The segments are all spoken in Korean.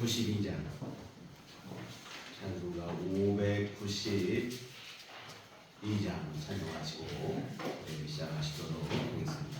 592장 찬송가 592장 찬송하시고 시작하시도록 하겠습니다.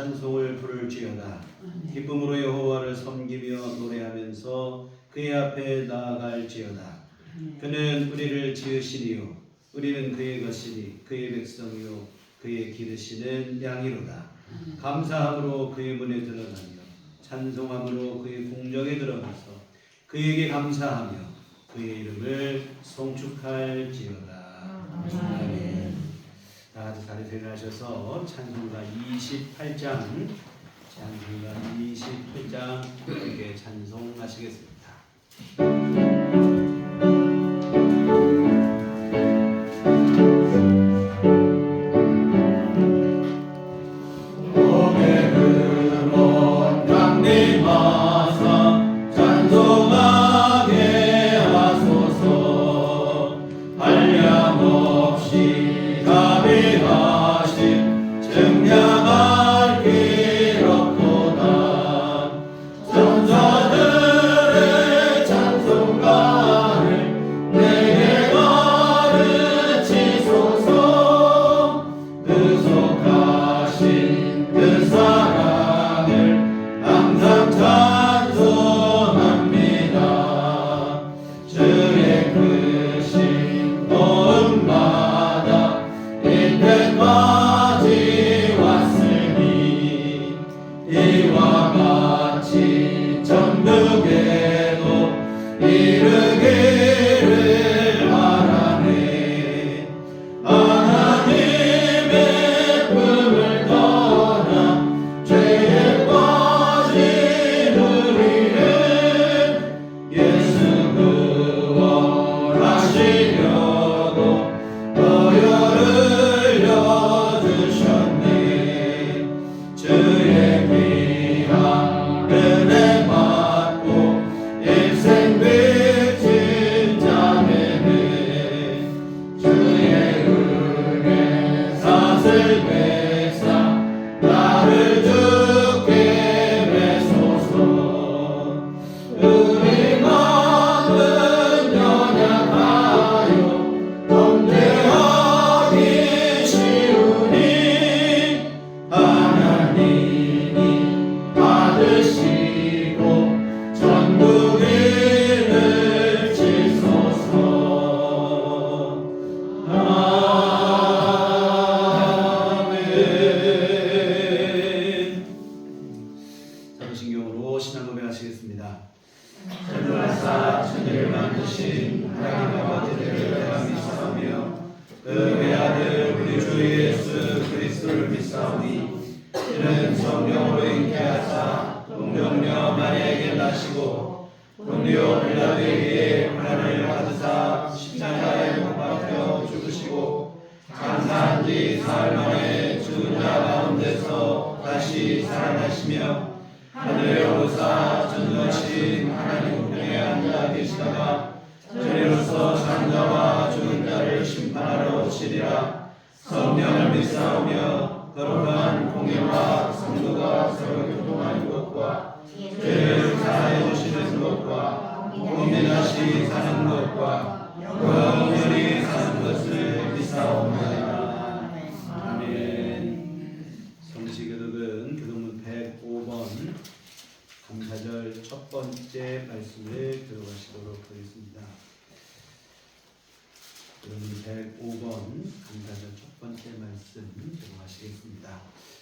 찬송을 부를지어다. 기쁨으로 여호와를 섬기며 노래하면서 그의 앞에 나아갈지어다. 그는 우리를 지으시니요 우리는 그의 것이니 그의 백성이요 그의 기르시는 양이로다. 감사함으로 그의 문에 들어가며 찬송함으로 그의 궁정에 들어가서 그에게 감사하며 그의 이름을 송축할지어다. 아멘. 다 같이 자리에 일어나셔서 찬송가 28장 함께 찬송하시겠습니다. 하늘에 오르사 전능하신 하나님 우편에 앉아 계시다가 저리로서 산 자와 죽은 자를 심판하러 오시리라. 성령을 믿사오며 거룩한 공예와 성도가 서로 교통하는 것과 죄를 사하여 주시는 것과 공민하시 사는 것과 영원히 사는 것을 믿사옵나이다. 아멘. 성시교독은 교독문 105번 감사절 첫 번째 말씀을 들어가시도록 하겠습니다. 교독문 105번 감사절 첫 번째 말씀 들어가시겠습니다.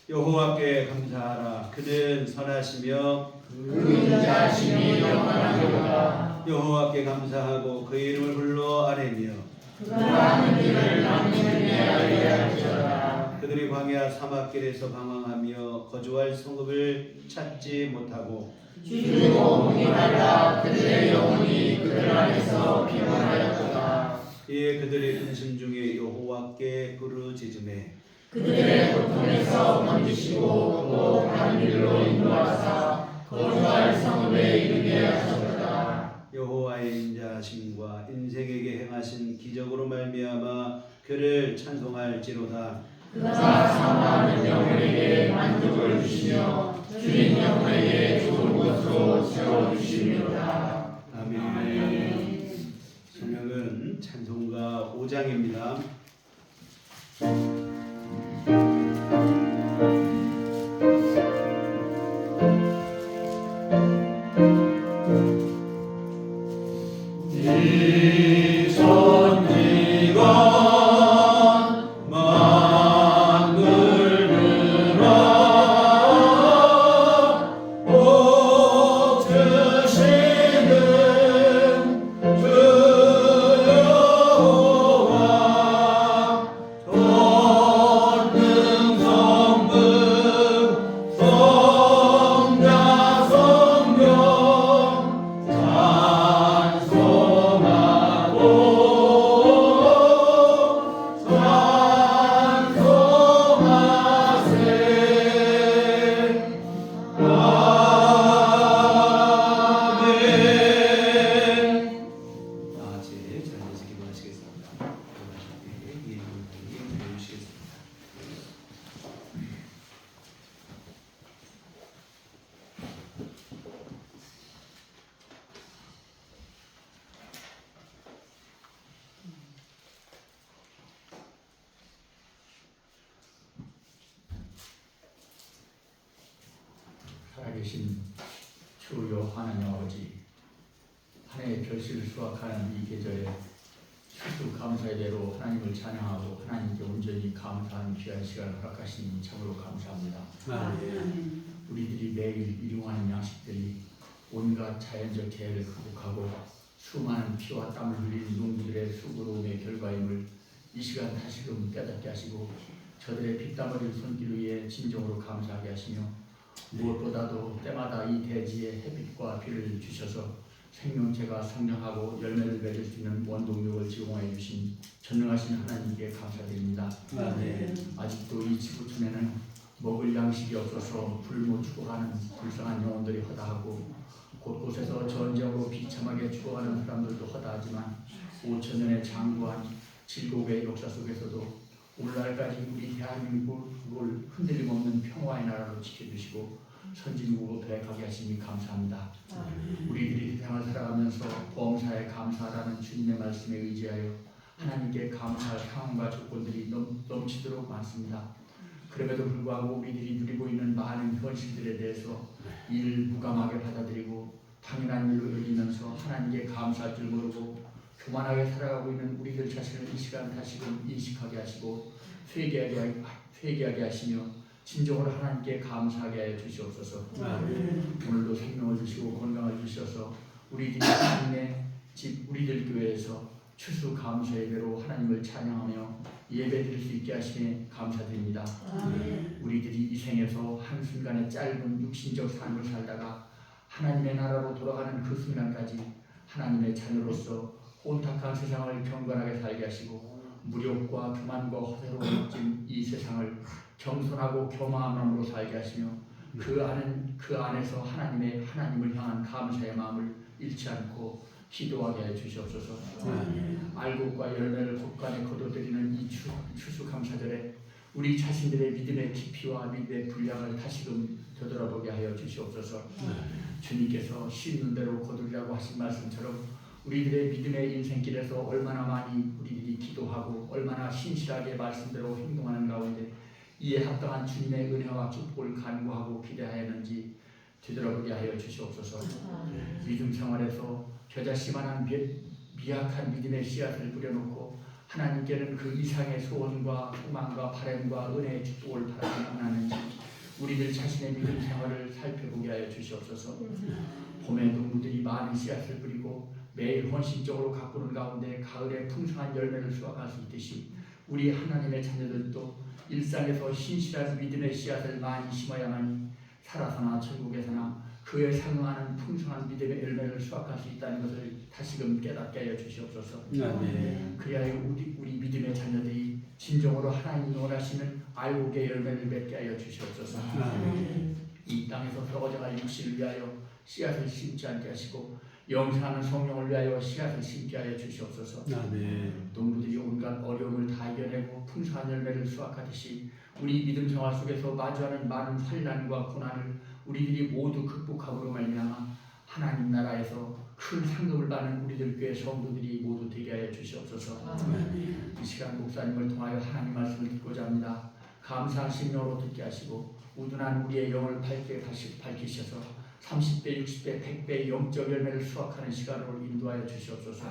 여호와께 감사하라. 그는 선하시며 그 인자하심이 영원하도다. 여호와께 감사하고 그의 이름을 불러 아뢰며 그가 하는 일을 남기는 알게 할지어다. 그들이 광야 사막길에서 방황하며 거주할 성읍을 찾지 못하고 주로 묵인하다 그들의 영혼이 그들 안에서 피곤하였도다. 이에 그들의 근심 중에 여호와께 부르짖음에 그들의 고통에서 건지시고 또 다른 길로 인도하사 거주할 성읍에 이르게 하셨도다. 여호와의 인자하심과 인생에게 행하신 기적으로 말미암아 그를 찬송할지로다. 그가 사모하는 영혼에게 만족을 주시며 주인 영혼에게 좋은 곳으로 세워주시리로다. 아멘. 성경은 찬송가 5장입니다. 되신 주요 하나님 아버지, 한 해의 결실을 수확하는 이 계절에 추수 감사의 대로 하나님을 찬양하고 하나님께 온전히 감사하는 귀한 시간을 허락하시니 참으로 감사합니다. 아멘. 우리들이 매일 일용하는 양식들이 온갖 자연적 재해를 극복하고 수많은 피와 땀을 흘린 농부들의 수고로움의 결과임을 이 시간 다시금 깨닫게 하시고 저들의 피땀 흘린 손길 위에 진정으로 감사하게 하시며 무엇보다도 때마다 이 대지에 햇빛과 비를 주셔서 생명체가 성장하고 열매를 맺을 수 있는 원동력을 제공해 주신 전능하신 하나님께 감사드립니다. 아멘. 아직도 이 지구촌에는 먹을 양식이 없어서 굶어 죽어가는 불쌍한 영혼들이 허다하고 곳곳에서 전쟁으로 비참하게 죽어가는 사람들도 허다하지만 5,000년의 장구한 질곡의 역사 속에서도 오늘날까지 우리 대한민국을 흔들림 없는 평화의 나라로 지켜주시고 선진국으로 가게 하시니 감사합니다. 우리들이 세상을 살아가면서 범사에 감사하라는 주님의 말씀에 의지하여 하나님께 감사할 상황과 조건들이 넘치도록 많습니다. 그럼에도 불구하고 우리들이 누리고 있는 많은 현실들에 대해서 이를 무감하게 받아들이고 당연한 일로 여기면서 하나님께 감사할 줄 모르고 교만하게 살아가고 있는 우리들 자신을 이 시간 다시금 인식하게 하시고 회개하게 하시며 진정으로 하나님께 감사하게 하여 주시옵소서. 오늘도 생명을 주시고 건강을 주셔서 우리들이 하나님의 집 우리들 교회에서 추수 감사의 배로 하나님을 찬양하며 예배드릴 수 있게 하시니 감사드립니다. 우리들이 이 생에서 한순간의 짧은 육신적 삶을 살다가 하나님의 나라로 돌아가는 그 순간까지 하나님의 자녀로서 혼탁한 세상을 경건하게 살게 하시고 무력과 교만과 허세로 묶인 이 세상을 겸손하고 교만한 마음으로 살게 하시며 그 안에서 하나님을 향한 감사의 마음을 잃지 않고 기도하게 해 주시옵소서. 알곡과 열매를 곳간에 거둬들이는 이 추수 감사절에 우리 자신들의 믿음의 깊이와 믿음의 분량을 다시금 되돌아보게 하여 주시옵소서. 주님께서 심는 대로 거두리라고 하신 말씀처럼 우리들의 믿음의 인생길에서 얼마나 많이 우리들이 기도하고 얼마나 신실하게 말씀대로 행동하는 가운데 이에 합당한 주님의 은혜와 축복을 간구하고 기대하였는지 되돌아보게 하여 주시옵소서. 믿음 생활에서 겨자씨만한 미약한 믿음의 씨앗을 뿌려놓고 하나님께는 그 이상의 소원과 소망과 바람과 은혜의 축복을 바라지 않았는지 우리들 자신의 믿음 생활을 살펴보게 하여 주시옵소서. 봄에 농부들이 많은 씨앗을 뿌리고 매일 헌신적으로 가꾸는 가운데 가을에 풍성한 열매를 수확할 수 있듯이 우리 하나님의 자녀들도 일상에서 신실한 믿음의 씨앗을 많이 심어야만이 살아서나 천국에서나 그에 상응하는 풍성한 믿음의 열매를 수확할 수 있다는 것을 다시금 깨닫게 하여 주시옵소서. 그리하여 우리 믿음의 자녀들이 진정으로 하나님이 원하시는 알곡의 열매를 맺게 하여 주시옵소서. 이 땅에서 썩어져갈 육신을 위하여 씨앗을 심지 않게 하시고 영생하는 성령을 위하여 씨앗을 심게 하여 주시옵소서. 농부들이 온갖 어려움을 다 이겨내고 풍성한 열매를 수확하듯이 우리 믿음 생활 속에서 마주하는 많은 환난과 고난을 우리들이 모두 극복함으로 말미암아 하나님 나라에서 큰 상급을 받는 우리들 교회 성도들이 모두 되게 하여 주시옵소서. 이 시간 목사님을 통하여 하나님 말씀을 듣고자 합니다. 감사한 심령으로 듣게 하시고 우둔한 우리의 영을 밝히셔서 30배, 60배, 100배 영적 열매를 수확하는 시간으로 인도하여 주시옵소서.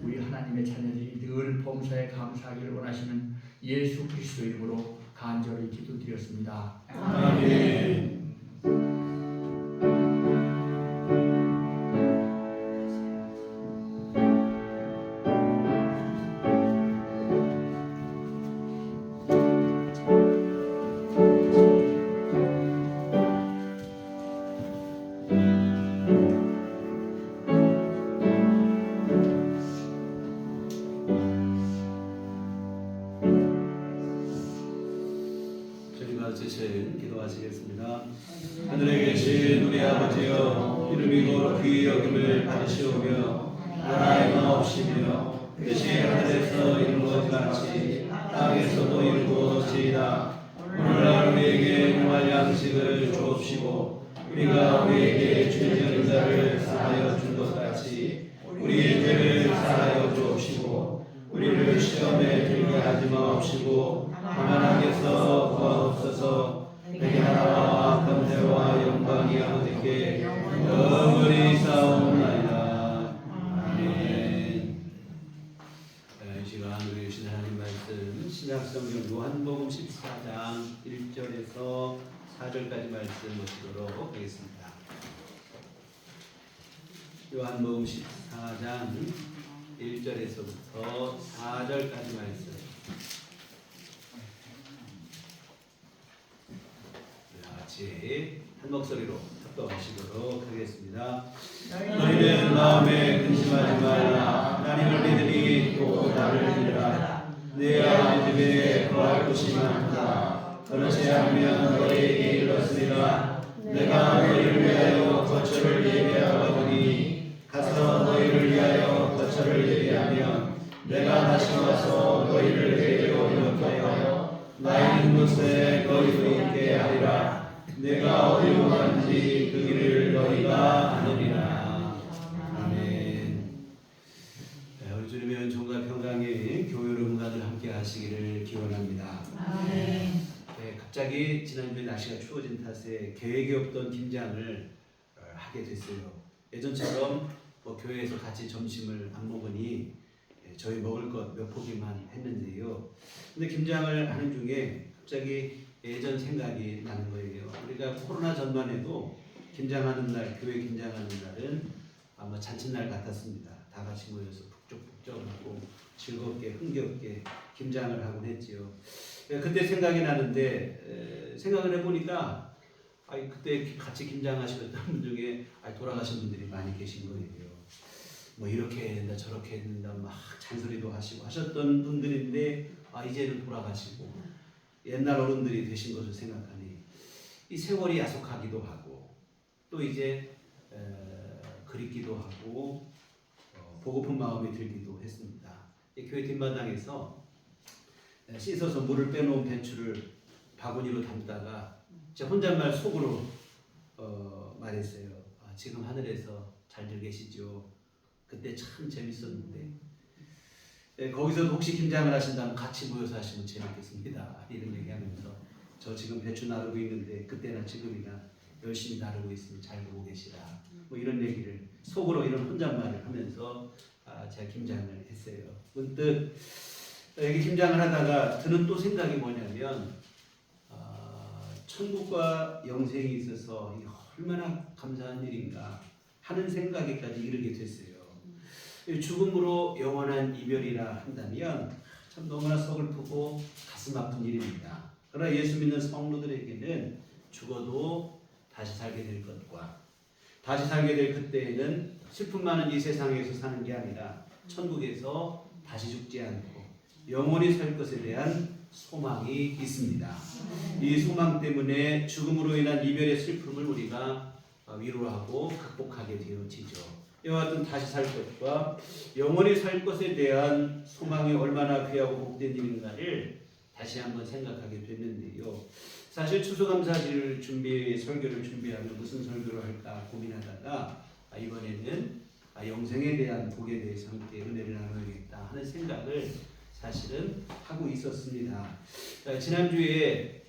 우리 하나님의 자녀들이 늘 범사에 감사하기를 원하시는 예수 그리스도 이름으로 간절히 기도드렸습니다. 아멘. 제신 기도하시겠습니다. 하늘에 계신 우리 아버지여, 이름이 거룩히 여김을 받으시오며 나라의 마옵시며 뜻이 하늘에서 이루어진 같이 땅에서도 이루어지이다. 오늘날 우리에게 용할 양식을 주옵시고 우리가 우리에게 죄지은 자를 사하여 준 것 같이 우리의 죄를 사하여 주옵시고 우리를 시험에 들게 하지 마옵시고 하나님께서 구하옵소서. 내게 나라와 권세와 영광이 요한복음 14장 1절에서 4절까지 말씀 보시도록 하겠습니다. 요한복음 14장 1절에서부터 4절까지 말씀. 같이 한 목소리로 합독하시도록 하겠습니다. 너희는 마음에 근심하지 말라. 하나님을 믿으니 또 나를 믿으라. 내 아버지 집에 거할 곳이 많다. 그렇지 않으면 너희에게 이르렀으리라. 내가 너희를 위하여 거처를 예비하거니 가서 너희를 위하여 거처를 예비하면 내가 다시 와서 너희를 데리러 이렇게 나 있는 곳에 너희도 있게 하리라. 내가 어디로 가는지 그 길을 너희가 아느니라. 아멘. 우리 주님의 은총과 평강이 교회 여러분들 함께 하시기를 기원합니다. 아멘. 갑자기 지난주에 날씨가 추워진 탓에 계획이 없던 김장을 하게 됐어요. 예전처럼 교회에서 같이 점심을 안 먹으니 저희 먹을 것 몇 포기만 했는데요. 근데 김장을 하는 중에 갑자기 예전 생각이 나는 거예요. 우리가 코로나 전만 해도 김장하는 날, 교회 김장하는 날은 아마 잔칫날 같았습니다. 다 같이 모여서 북적북적하고 즐겁게 흥겹게 김장을 하곤 했지요. 그때 생각이 나는데 생각을 해보니까 그때 같이 김장하셨던 분 중에 돌아가신 분들이 많이 계신 거예요. 뭐 이렇게 해야 된다 저렇게 해야 된다 막 잔소리도 하시고 하셨던 분들인데 이제는 돌아가시고 옛날 어른들이 되신 것을 생각하니 이 세월이 야속하기도 하고 또 이제 그립기도 하고 보고픈 마음이 들기도 했습니다. 교회 뒷마당에서 씻어서 물을 빼놓은 배추를 바구니로 담다가 제 혼잣말 속으로 말했어요. 지금 하늘에서 잘들 계시죠. 그때 참 재밌었는데 거기서 혹시 김장을 하신다면 같이 모여서 하시면 재밌겠습니다. 이런 얘기하면서 저 지금 배추 나르고 있는데 그때나 지금이나 열심히 나르고 있으면 잘 보고 계시라. 뭐 이런 얘기를 속으로 이런 혼잣말을 하면서 제가 김장을 했어요. 문득 여기 김장을 하다가 드는 또 생각이 뭐냐면 천국과 영생이 있어서 얼마나 감사한 일인가 하는 생각에까지 이르게 됐어요. 죽음으로 영원한 이별이라 한다면 참 너무나 서글프고 가슴 아픈 일입니다. 그러나 예수 믿는 성도들에게는 죽어도 다시 살게 될 것과 다시 살게 될 그때에는 슬픔 많은 이 세상에서 사는 게 아니라 천국에서 다시 죽지 않고 영원히 살 것에 대한 소망이 있습니다. 이 소망 때문에 죽음으로 인한 이별의 슬픔을 우리가 위로하고 극복하게 되어지죠. 이와 같은 다시 살 것과 영원히 살 것에 대한 소망이 얼마나 귀하고 복된 일인가를 다시 한번 생각하게 됐는데요. 사실 추수감사절 설교를 준비하면 무슨 설교를 할까 고민하다가 이번에는 영생에 대한 복에 대해서 함께 은혜를 나눠야겠다 하는 생각을 사실은 하고 있었습니다. 지난주에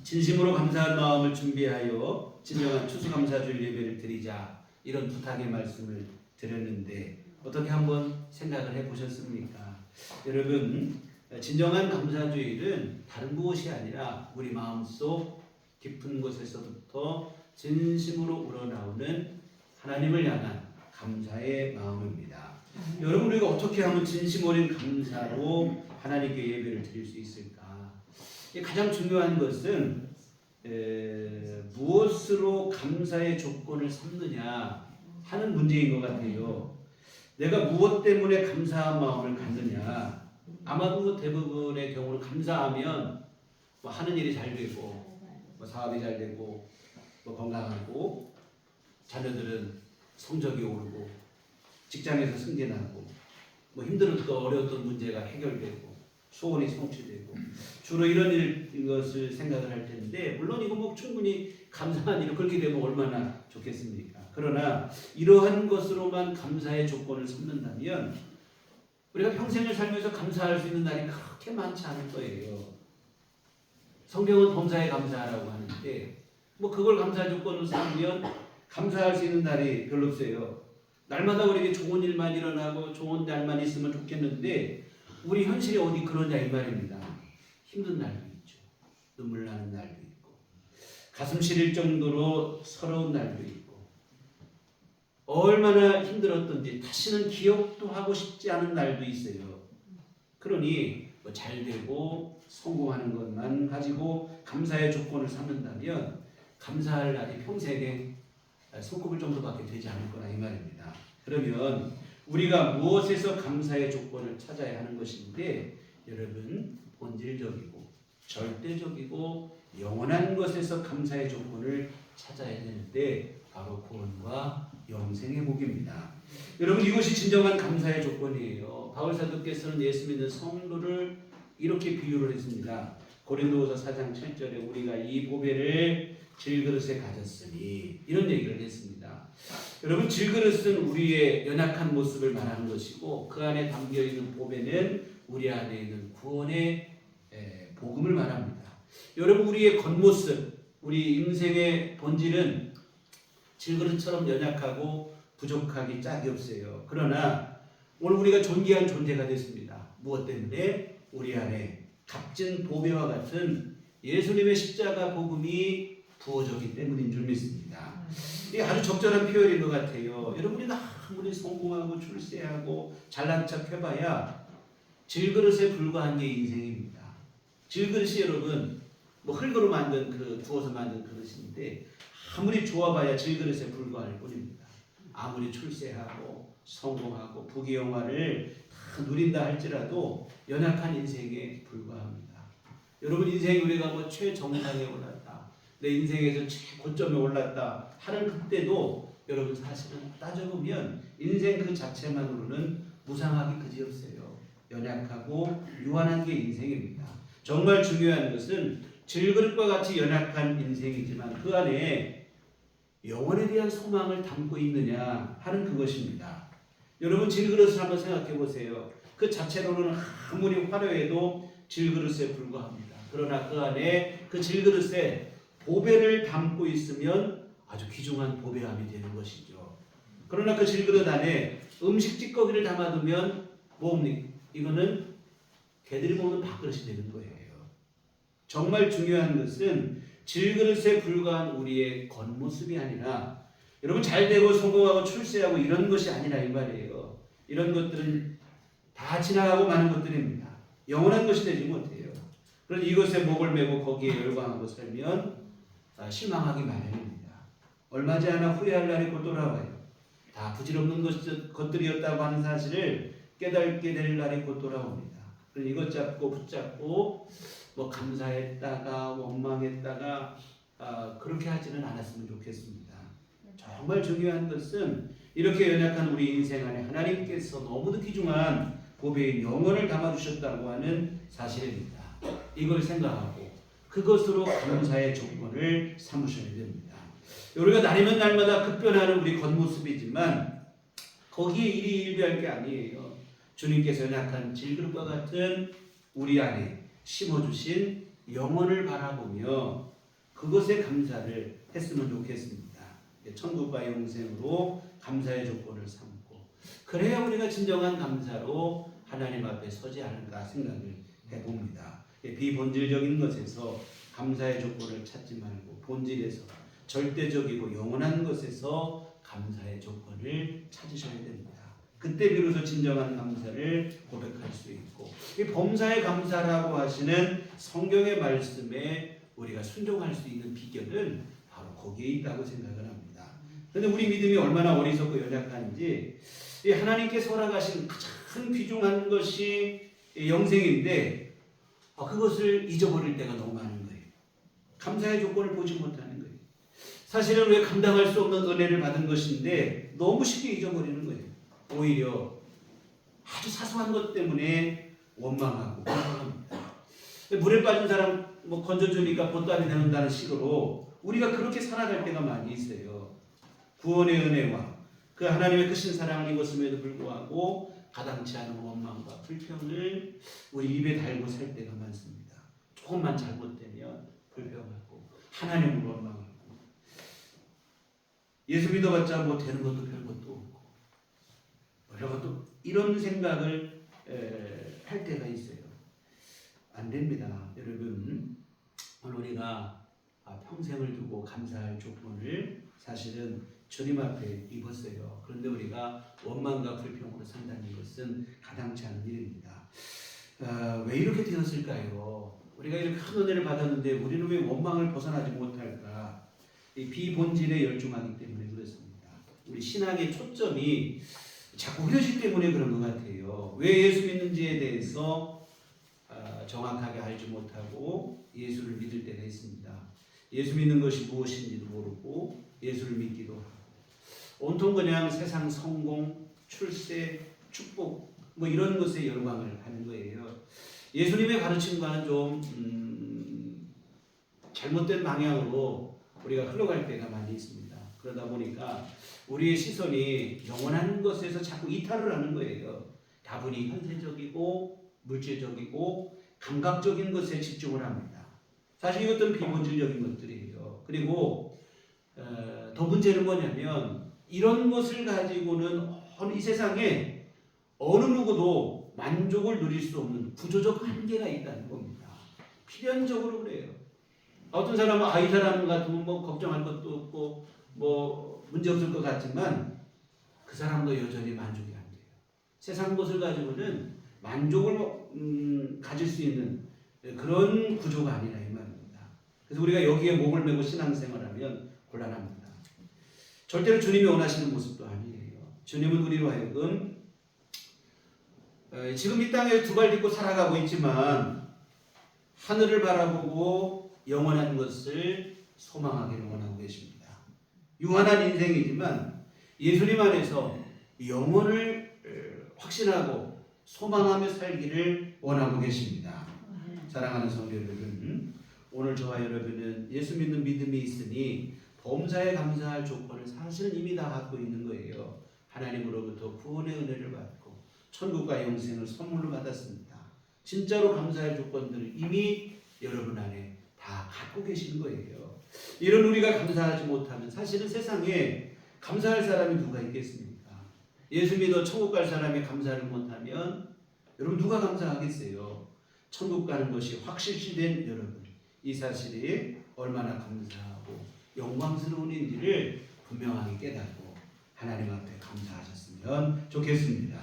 진심으로 감사한 마음을 준비하여 진정한 추수감사절 예배를 드리자 이런 부탁의 말씀을 드렸는데 어떻게 한번 생각을 해보셨습니까? 여러분 진정한 감사주일은 다른 무엇이 아니라 우리 마음속 깊은 곳에서부터 진심으로 우러나오는 하나님을 향한 감사의 마음입니다. 여러분 우리가 어떻게 하면 진심 어린 감사로 하나님께 예배를 드릴 수 있을까? 가장 중요한 것은 무엇으로 감사의 조건을 삼느냐 하는 문제인 것 같아요. 내가 무엇 때문에 감사한 마음을 갖느냐. 아마도 대부분의 경우는 감사하면 뭐 하는 일이 잘 되고 뭐 사업이 잘 되고 뭐 건강하고 자녀들은 성적이 오르고 직장에서 승진하고 뭐 힘들었던 어려웠던 문제가 해결되고 소원이 성취되고 주로 이런 것을 생각을 할 텐데 물론 이거 뭐 충분히 감사한 일 그렇게 되면 얼마나 좋겠습니까? 그러나 이러한 것으로만 감사의 조건을 삼는다면 우리가 평생을 살면서 감사할 수 있는 날이 그렇게 많지 않을 거예요. 성경은 범사에 감사하라고 하는데 뭐 그걸 감사 조건으로 삼으면 감사할 수 있는 날이 별로 없어요. 날마다 우리에게 좋은 일만 일어나고 좋은 날만 있으면 좋겠는데 우리 현실이 어디 그러냐 이 말입니다. 힘든 날도 있죠. 눈물 나는 날도 있고 가슴 시릴 정도로 서러운 날도 있고 얼마나 힘들었던지 다시는 기억도 하고 싶지 않은 날도 있어요. 그러니 뭐 잘되고 성공하는 것만 가지고 감사의 조건을 삼는다면 감사할 날이 평생에 손꼽을 정도밖에 되지 않을 거라 이 말입니다. 그러면 우리가 무엇에서 감사의 조건을 찾아야 하는 것인데 여러분 본질적이고 절대적이고 영원한 것에서 감사의 조건을 찾아야 되는데 바로 구원과 영생의 복입니다. 여러분 이것이 진정한 감사의 조건이에요. 바울 사도께서는 예수 믿는 성도를 이렇게 비유를 했습니다. 고린도후서 4장 7절에 우리가 이 보배를 질그릇에 가졌으니 이런 얘기를 했습니다. 여러분 질그릇은 우리의 연약한 모습을 말하는 것이고 그 안에 담겨있는 보배는 우리 안에 있는 구원의 복음을 말합니다. 여러분 우리의 겉모습 우리 인생의 본질은 질그릇처럼 연약하고 부족하기 짝이 없어요. 그러나 오늘 우리가 존귀한 존재가 됐습니다. 무엇 때문에? 우리 안에 값진 보배와 같은 예수님의 십자가 복음이 부어졌기 때문인 줄 믿습니다. 이게 아주 적절한 표현인 것 같아요. 여러분이 아무리 성공하고 출세하고 잘난 척 해봐야 질그릇에 불과한 게 인생입니다. 질그릇이 여러분 뭐 흙으로 만든 구워서 만든 그릇인데 아무리 좋아봐야 질그릇에 불과할 뿐입니다. 아무리 출세하고 성공하고 부귀영화를 다 누린다 할지라도 연약한 인생에 불과합니다. 여러분 인생이 우리가 뭐 최정상에 올랐다, 내 인생에서 최고점에 올랐다 하는 그때도 여러분 사실은 따져보면 인생 그 자체만으로는 무상하기 그지없어요. 연약하고 유한한 게 인생입니다. 정말 중요한 것은 질그릇과 같이 연약한 인생이지만 그 안에 영원에 대한 소망을 담고 있느냐 하는 그것입니다. 여러분 질그릇을 한번 생각해 보세요. 그 자체로는 아무리 화려해도 질그릇에 불과합니다. 그러나 그 안에 그 질그릇에 보배를 담고 있으면 아주 귀중한 보배함이 되는 것이죠. 그러나 그 질그릇 안에 음식 찌꺼기를 담아두면 뭡니까? 이거는 개들이 먹는 밥그릇이 되는 거예요. 정말 중요한 것은 질그릇에 불과한 우리의 겉모습이 아니라 여러분 잘되고 성공하고 출세하고 이런 것이 아니라 이 말이에요. 이런 것들은 다 지나가고 마는 것들입니다. 영원한 것이 되지 못해요. 그런데 이것에 목을 메고 거기에 열광하고 살면 실망하기 마련입니다. 얼마지 않아 후회할 날이 곧 돌아와요. 다 부질없는 것들이었다고 하는 사실을 깨닫게 될 날이 곧 돌아옵니다. 그래서 이것 잡고 붙잡고 뭐 감사했다가 원망했다가 그렇게 하지는 않았으면 좋겠습니다. 정말 중요한 것은 이렇게 연약한 우리 인생 안에 하나님께서 너무도 귀중한 보배인 영혼을 담아주셨다고 하는 사실입니다. 이걸 생각하고 그것으로 감사의 조건을 삼으셔야 됩니다. 우리가 날이면 날마다 급변하는 우리 겉모습이지만 거기에 일희일비할 게 아니에요. 주님께서 연약한 질그릇과 같은 우리 안에 심어주신 영혼을 바라보며 그것에 감사를 했으면 좋겠습니다. 천국과 영생으로 감사의 조건을 삼고 그래야 우리가 진정한 감사로 하나님 앞에 서지 않을까 생각을 해봅니다. 비본질적인 것에서 감사의 조건을 찾지 말고 본질에서 절대적이고 영원한 것에서 감사의 조건을 찾으셔야 됩니다. 그때 비로소 진정한 감사를 고백할 수 있고 이 범사의 감사라고 하시는 성경의 말씀에 우리가 순종할 수 있는 비결은 바로 거기에 있다고 생각을 합니다. 그런데 우리 믿음이 얼마나 어리석고 연약한지 이 하나님께서 허락하신 가장 귀중한 것이 영생인데 그것을 잊어버릴 때가 너무 많은 거예요. 감사의 조건을 보지 못하는 거예요. 사실은 왜 감당할 수 없는 은혜를 받은 것인데 너무 쉽게 잊어버리는 거예요. 오히려 아주 사소한 것 때문에 원망하고 원망합니다. 물에 빠진 사람 건져주니까 보따리 되는다는 식으로 우리가 그렇게 살아갈 때가 많이 있어요. 구원의 은혜와 그 하나님의 크신 사랑을 입었음에도 불구하고 가당치 않은 원망과 불평을 우리 입에 달고 살 때가 많습니다. 조금만 잘못되면 불평하고 하나님을 원망하고 예수 믿어봤자 뭐 되는 것도 별것도 없고 이런 생각을 할 때가 있어요. 안 됩니다. 여러분, 오늘 우리가 평생을 두고 감사할 조건을 사실은 주님 앞에 입었어요. 그런데 우리가 원망과 불평으로 산다는 것은 가당치 않은 일입니다. 왜 이렇게 되었을까요? 우리가 이렇게 큰 은혜를 받았는데 우리는 왜 원망을 벗어나지 못할까? 이 비본질에 열중하기 때문에 그렇습니다. 우리 신앙의 초점이 자꾸 흐려지기 때문에 그런 것 같아요. 왜 예수 믿는지에 대해서 정확하게 알지 못하고 예수를 믿을 때가 있습니다. 예수 믿는 것이 무엇인지도 모르고 예수를 믿기도 하고 온통 그냥 세상 성공, 출세, 축복 뭐 이런 것에 열광을 하는 거예요. 예수님의 가르침과는 좀 잘못된 방향으로 우리가 흘러갈 때가 많이 있습니다. 그러다 보니까 우리의 시선이 영원한 것에서 자꾸 이탈을 하는 거예요. 다분히 현세적이고 물질적이고 감각적인 것에 집중을 합니다. 사실 이것들은 비본질적인 것들이에요. 그리고 더 문제는 뭐냐면 이런 것을 가지고는 이 세상에 어느 누구도 만족을 누릴 수 없는 구조적 한계가 있다는 겁니다. 필연적으로 그래요. 어떤 사람은 이 사람 같으면 뭐 걱정할 것도 없고 뭐 문제 없을 것 같지만 그 사람도 여전히 만족이 안 돼요. 세상 것을 가지고는 만족을 가질 수 있는 그런 구조가 아니라 이 말입니다. 그래서 우리가 여기에 목을 메고 신앙생활하면 곤란합니다. 절대로 주님이 원하시는 모습도 아니에요. 주님은 우리로 하여금 지금 이 땅에 두 발 딛고 살아가고 있지만 하늘을 바라보고 영원한 것을 소망하기를 원하고 계십니다. 유한한 인생이지만 예수님 안에서 영원을 확신하고 소망하며 살기를 원하고 계십니다. 사랑하는 성도 여러분, 오늘 저와 여러분은 예수 믿는 믿음이 있으니 범사에 감사할 조건을 사실은 이미 다 갖고 있는 거예요. 하나님으로부터 구원의 은혜를 받고 천국과 영생을 선물로 받았습니다. 진짜로 감사할 조건들을 이미 여러분 안에 다 갖고 계신 거예요. 이런 우리가 감사하지 못하면 사실은 세상에 감사할 사람이 누가 있겠습니까? 예수 믿어 천국 갈 사람이 감사를 못하면 여러분 누가 감사하겠어요? 천국 가는 것이 확실시된 여러분, 이 사실이 얼마나 감사하고 영광스러운 일인지를 분명하게 깨닫고 하나님 앞에 감사하셨으면 좋겠습니다.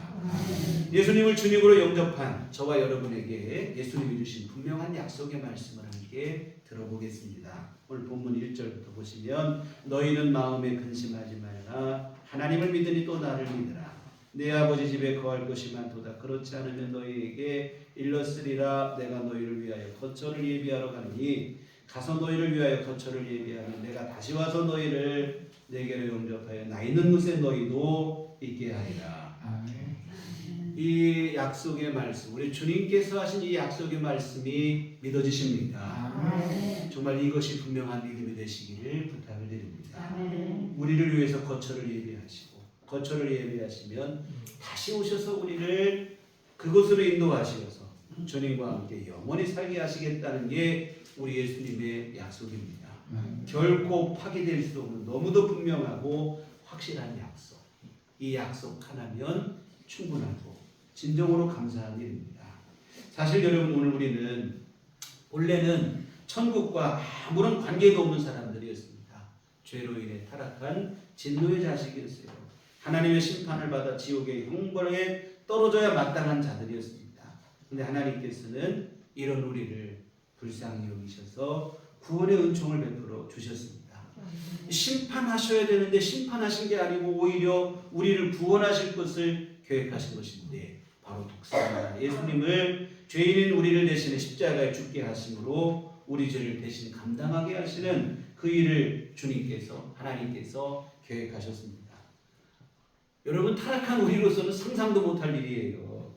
예수님을 주님으로 영접한 저와 여러분에게 예수님이 주신 분명한 약속의 말씀을 함께 들어보겠습니다. 오늘 본문 1절부터 보시면 너희는 마음에 근심하지 말라. 하나님을 믿으니 또 나를 믿으라. 내 아버지 집에 거할 것이 많도다. 그렇지 않으면 너희에게 일렀으리라. 내가 너희를 위하여 거처를 예비하러 가니 가서 너희를 위하여 거처를 예비하면 내가 다시 와서 너희를 내게로 영접하여 나 있는 곳에 너희도 있게 하리라. 이 약속의 말씀, 우리 주님께서 하신 이 약속의 말씀이 믿어지십니까? 정말 이것이 분명한 믿음이 되시기를 부탁을 드립니다. 우리를 위해서 거처를 예비하시고 거처를 예비하시면 다시 오셔서 우리를 그곳으로 인도하시어서 주님과 함께 영원히 살게 하시겠다는 게 우리 예수님의 약속입니다. 결코 파기될 수 없는 너무도 분명하고 확실한 약속. 이 약속 하나면 충분하고 진정으로 감사한 일입니다. 사실 여러분 오늘 우리는 원래는 천국과 아무런 관계가 없는 사람들이었습니다. 죄로 인해 타락한 진노의 자식이었어요. 하나님의 심판을 받아 지옥의 형벌에 떨어져야 마땅한 자들이었습니다. 그런데 하나님께서는 이런 우리를 불쌍히 여기셔서 구원의 은총을 베풀어 주셨습니다. 심판하셔야 되는데 심판하신 게 아니고 오히려 우리를 구원하실 것을 계획하신 것인데 바로 독생자 예수님을 죄인인 우리를 대신해 십자가에 죽게 하심으로 우리 죄를 대신 감당하게 하시는 그 일을 주님께서 하나님께서 계획하셨습니다. 여러분 타락한 우리로서는 상상도 못할 일이에요.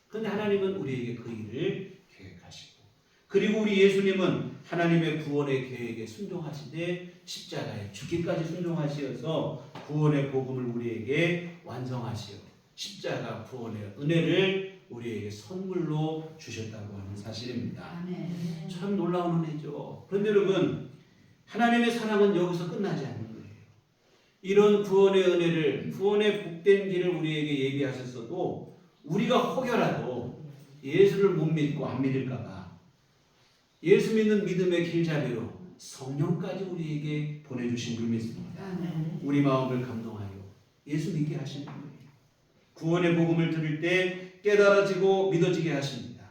그런데 하나님은 우리에게 그 일을 계획하시고 그리고 우리 예수님은 하나님의 구원의 계획에 순종하시되 십자가에 죽기까지 순종하시어서 구원의 복음을 우리에게 완성하시어 십자가 구원의 은혜를 우리에게 선물로 주셨다고 하는 사실입니다. 참 놀라운 은혜죠. 그런데 여러분 하나님의 사랑은 여기서 끝나지 않는 거예요. 이런 구원의 은혜를 구원의 복된 길을 우리에게 예비하셨어도 우리가 혹여라도 예수를 못 믿고 안 믿을까 봐 예수 믿는 믿음의 길잡이로 성령까지 우리에게 보내주신 줄 믿습니다. 우리 마음을 감동하여 예수 믿게 하시는 거예요. 구원의 복음을 들을 때 깨달아지고 믿어지게 하십니다.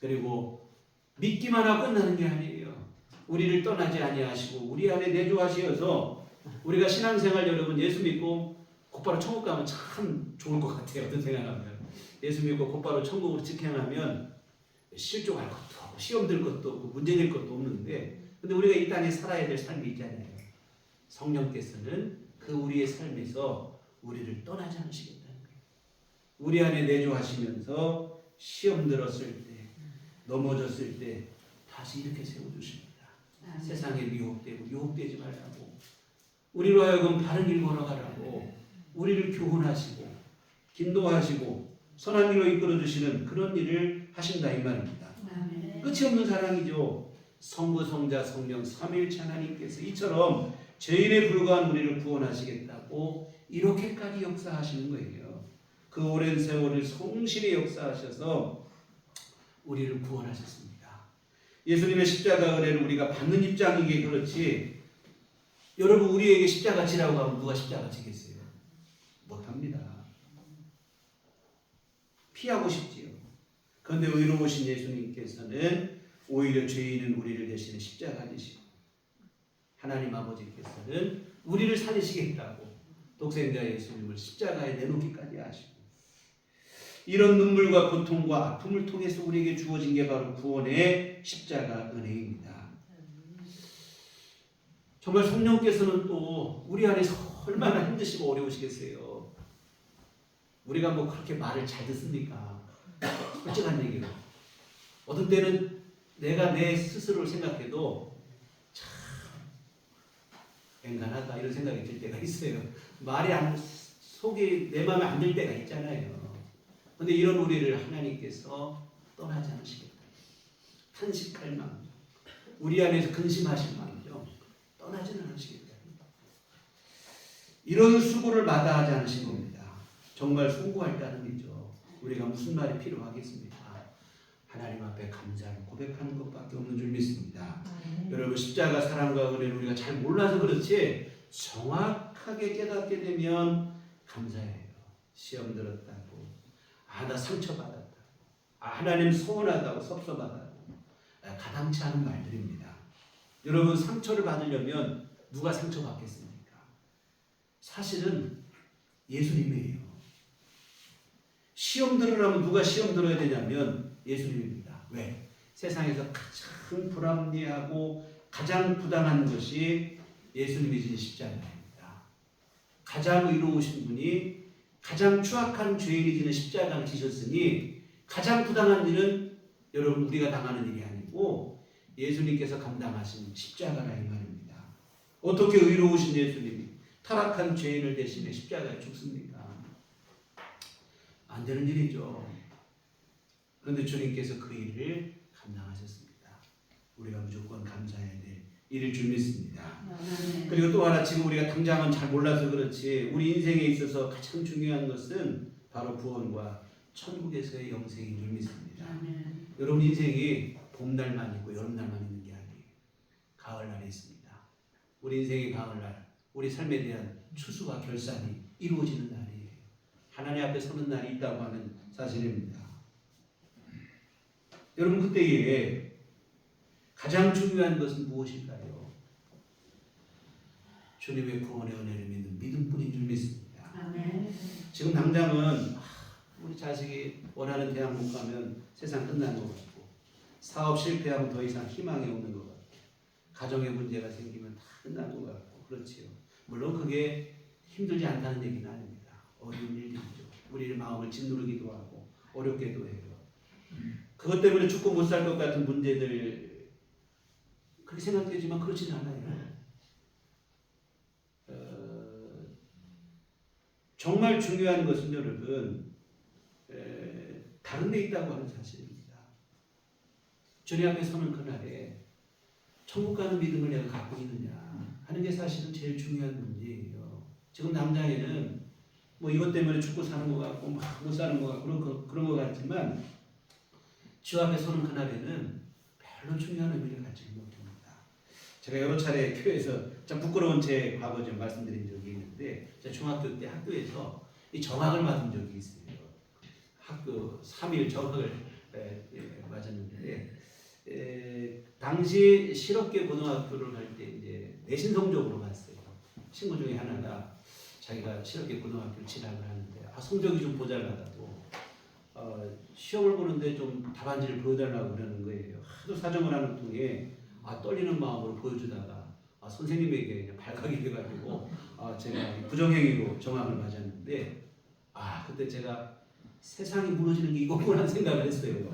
그리고 믿기만 하고 끝나는 게 아니에요. 우리를 떠나지 아니하시고 우리 안에 내주하시어서 우리가 신앙생활 여러분 예수 믿고 곧바로 천국 가면 참 좋을 것 같아요. 어떤 생각하면 예수 믿고 곧바로 천국으로 직행하면 실족할 것도 없고 시험 들 것도 없고 문제 될 것도 없는데 근데 우리가 이 땅에 살아야 될 삶이 있잖아요. 성령께서는 그 우리의 삶에서 우리를 떠나지 않으시겠다는 거예요. 우리 안에 내주하시면서 시험 들었을 때 넘어졌을 때 다시 이렇게 세워주십니다. 세상에 미혹되고 유혹되지 말라고 우리로 하여금 바른 길 걸어가라고 우리를 교훈하시고 인도하시고 선한 길로 이끌어주시는 그런 일을 하신다 이 말입니다. 끝이 없는 사랑이죠. 성부, 성자, 성령 삼위일체 하나님께서 이처럼 죄인에 불과한 우리를 구원하시겠다고 이렇게까지 역사하시는 거예요. 그 오랜 세월을 성실히 역사하셔서 우리를 구원하셨습니다. 예수님의 십자가 은혜를 우리가 받는 입장이기에 그렇지 여러분 우리에게 십자가 지라고 하면 누가 십자가 지겠어요? 못합니다. 피하고 싶지요. 그런데 의로우신 예수님께서는 오히려 죄인은 우리를 대신해 십자가 지시고 하나님 아버지께서는 우리를 살리시겠다고 독생자 예수님을 십자가에 내놓기까지 하시고 이런 눈물과 고통과 아픔을 통해서 우리에게 주어진 게 바로 구원의 십자가 은혜입니다. 정말 성령께서는 또 우리 안에서 얼마나 힘드시고 어려우시겠어요. 우리가 뭐 그렇게 말을 잘 듣습니까? 솔직한 얘기로 어떤 때는 내가 내 스스로를 생각해도 참 앵간하다 이런 생각이 들 때가 있어요. 말이 속이 내 마음에 안 들 때가 있잖아요. 그런데 이런 우리를 하나님께서 떠나지 않으시겠다. 탄식할 마음, 우리 안에서 근심하실 마음이죠. 떠나지는 않으시겠다. 이런 수고를 마다하지 않으신 겁니다. 정말 수고할 따름이죠. 우리가 무슨 말이 필요하겠습니까? 하나님 앞에 감사를 고백하는 것밖에 없는 줄 믿습니다. 여러분 십자가 사랑과 은혜를 우리가 잘 몰라서 그렇지 정확하게 깨닫게 되면 감사해요. 시험 들었다고 나 상처받았다. 하나님 서운하다고 섭섭하다고 가당치 않은 말들입니다. 여러분 상처를 받으려면 누가 상처받겠습니까? 사실은 예수님이에요. 시험 들으려면 누가 시험 들어야 되냐면 예수님입니다. 왜? 세상에서 가장 불합리하고 가장 부당한 것이 예수님이 진 십자가입니다. 가장 의로우신 분이 가장 추악한 죄인이 지는 십자가를 지셨으니 가장 부당한 일은 여러분 우리가 당하는 일이 아니고 예수님께서 감당하신 십자가라 이 말입니다. 어떻게 의로우신 예수님이 타락한 죄인을 대신해 십자가에 죽습니까? 안 되는 일이죠. 그런데 주님께서 그 일을 감당하셨습니다. 우리가 무조건 감사해야 될 일일 줄 믿습니다. 그리고 또 하나 지금 우리가 당장은 잘 몰라서 그렇지 우리 인생에 있어서 가장 중요한 것은 바로 구원과 천국에서의 영생인 줄 믿습니다. 여러분 인생이 봄날만 있고 여름날만 있는 게 아니에요. 가을날이 있습니다. 우리 인생의 가을날, 우리 삶에 대한 추수와 결산이 이루어지는 날이에요. 하나님 앞에 서는 날이 있다고 하는 사실입니다. 여러분 그때에 가장 중요한 것은 무엇일까요? 주님의 구원의 은혜를 믿는 믿음뿐인 줄 믿습니다. 지금 당장은 우리 자식이 원하는 대학 못 가면 세상 끝난 것 같고 사업 실패하면 더 이상 희망이 없는 것 같고 가정의 문제가 생기면 다 끝난 것 같고 그렇지요. 물론 그게 힘들지 않다는 얘기는 아닙니다. 어려운 일이죠. 우리의 마음을 짓누르기도 하고 어렵게도 해요. 그것 때문에 죽고 못 살 것 같은 문제들 그렇게 생각되지만 그렇지는 않아요. 정말 중요한 것은 여러분 다른 데 있다고 하는 사실입니다. 주님 앞에 서는 그날에 천국 가는 믿음을 내가 갖고 있느냐 하는 게 사실은 제일 중요한 문제예요. 지금 당장에는 뭐 이것 때문에 죽고 사는 것 같고 막 못 사는 것 같고 그런 것 같지만 주 앞에 서는 그날에는 별로 중요한 의미를 갖지 못합니다. 제가 여러 차례 교회에서 참 부끄러운 제 과거 좀 말씀드린 적이 있는데 제가 중학교 때 학교에서 이 정학을 맞은 적이 있어요. 학교 3일 정학을 맞았는데 당시 실업계 고등학교를 갈 때 이제 내신 성적으로 갔어요. 친구 중에 하나가 자기가 실업계 고등학교를 진학을 하는데 성적이 좀 모자라다고 시험을 보는데 좀 답안지를 보여달라고 그러는 거예요. 하도 사정을 하는 통에 떨리는 마음으로 보여주다가 선생님에게 그냥 발각이 돼가지고 제가 부정행위로 정학을 맞았는데 그때 제가 세상이 무너지는 게 이거구나 생각을 했어요.